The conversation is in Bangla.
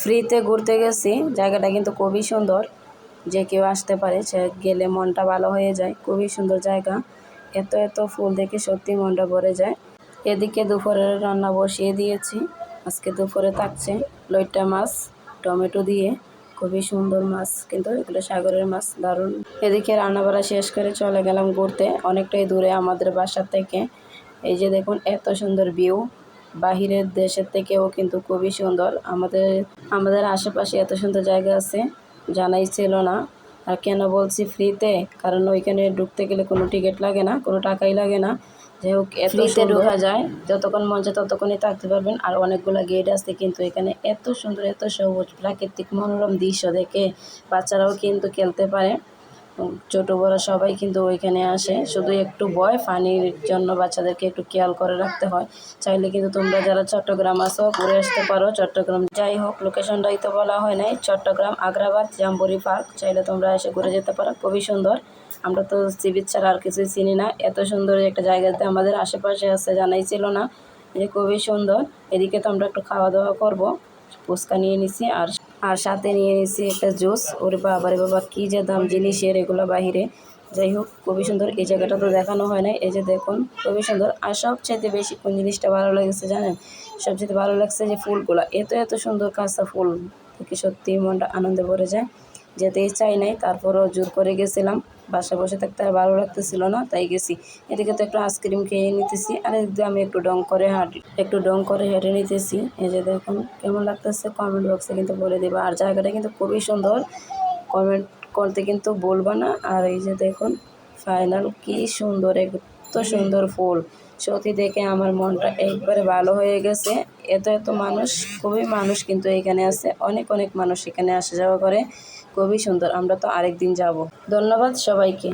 ফ্রিতে ঘুরতে গেছি, জায়গাটা কিন্তু খুবই সুন্দর, যে কেউ আসতে পারে, সে গেলে মনটা ভালো হয়ে যায়। খুবই সুন্দর জায়গা, এত এত ফুল দেখে সত্যি মনটা ভরে যায়। এদিকে দুপুরের রান্না বসিয়ে দিয়েছি। আজকে দুপুরে থাকছে লইট্টা মাছ টমেটো দিয়ে, খুবই সুন্দর মাছ, কিন্তু এগুলো সাগরের মাছ, দারুণ। এদিকে রান্নাবাড়া শেষ করে চলে গেলাম ঘুরতে, অনেকটাই দূরে আমাদের বাসা থেকে। এই যে দেখুন এত সুন্দর ভিউ, বাহিরের দেশের থেকেও কিন্তু খুবই সুন্দর। আমাদের আশেপাশে এত সুন্দর জায়গা আছে, জানাই ছিল না। আর কেন বলছি ফ্রিতে, কারণ ওইখানে ঢুকতে গেলে কোনো টিকিট লাগে না, কোনো টাকাই লাগে না। যাই হোক, ফ্রিতে ঢোকা যায়, যতক্ষণ মন চায় ততক্ষণই থাকতে পারবেন। আর অনেকগুলো গেট আছে, কিন্তু এখানে এত সুন্দর, এত সবুজ প্রাকৃতিক মনোরম দৃশ্য দেখে বাচ্চারাও কিন্তু খেলতে পারে, ছোট বড় সবাই কিন্তু ওইখানে আসে। শুধু একটু ভয় পানির জন্য বাচ্চাদেরকে একটু খেয়াল করে রাখতে হয়। চাইলে কিন্তু তোমরা যারা চট্টগ্রাম আসো ঘুরে আসতে পারো চট্টগ্রাম। যাই হোক, লোকেশনটাই তো বলা হয় নাই, চট্টগ্রাম আগ্রাবাদ জাম্বুরি পার্ক, চাইলে তোমরা এসে ঘুরে যেতে পারো, খুবই সুন্দর। আমরা তো সি বিচ ছাড়া আর কিছুই চিনি না, এত সুন্দর একটা জায়গাতে আমাদের আশেপাশে আছে, জানাই ছিল না, যে খুবই সুন্দর। এদিকে তো আমরা একটু খাওয়া দাওয়া করবো, ফুচকা নিয়ে নিছি, আর সাথে নিয়ে নিছি একটা জুস। ওরে বাবারে বাবা, কী যে দাম জিনিসের এগুলো বাহিরে। যাই হোক, খুবই সুন্দর। এই জায়গাটা তো দেখানো হয় না, এই যে দেখুন খুবই সুন্দর। আর সবচাইতে বেশি কোন জিনিসটা ভালো লেগেছে জানেন? সবচেয়ে ভালো লাগছে যে ফুলগুলো, এত এত সুন্দর কাঁচা ফুল দেখে সত্যিই মনটা আনন্দে ভরে যায়। যেতেই চাই নাই, তারপরও জোর করে গেছিলাম, বাসায় বসে থাকতে আর ভালো লাগতেছিল না, তাই গেছি। এদিকে তো একটু আইসক্রিম খেয়ে নিতেছি, আর এদিকে আমি একটু ডং করে হেঁটে নিতেছি। এই যে দেখুন কেমন লাগতেছে, কমেন্ট বক্সে কিন্তু বলে দেবা। আর জায়গাটা কিন্তু খুবই সুন্দর, কমেন্ট করতে কিন্তু বলবা না। আর এই যে দেখুন ফাইনাল, কি সুন্দর, এত সুন্দর ফুল, সত্যি দেখে আমার মনটা একবারে ভালো হয়ে গেছে। এত এত মানুষ, খুবই মানুষ কিন্তু এখানে আছে, অনেক অনেক মানুষ এখানে আসা যাওয়া করে, খুবই সুন্দর। আমরা তো আরেকদিন যাব। ধন্যবাদ সবাইকে।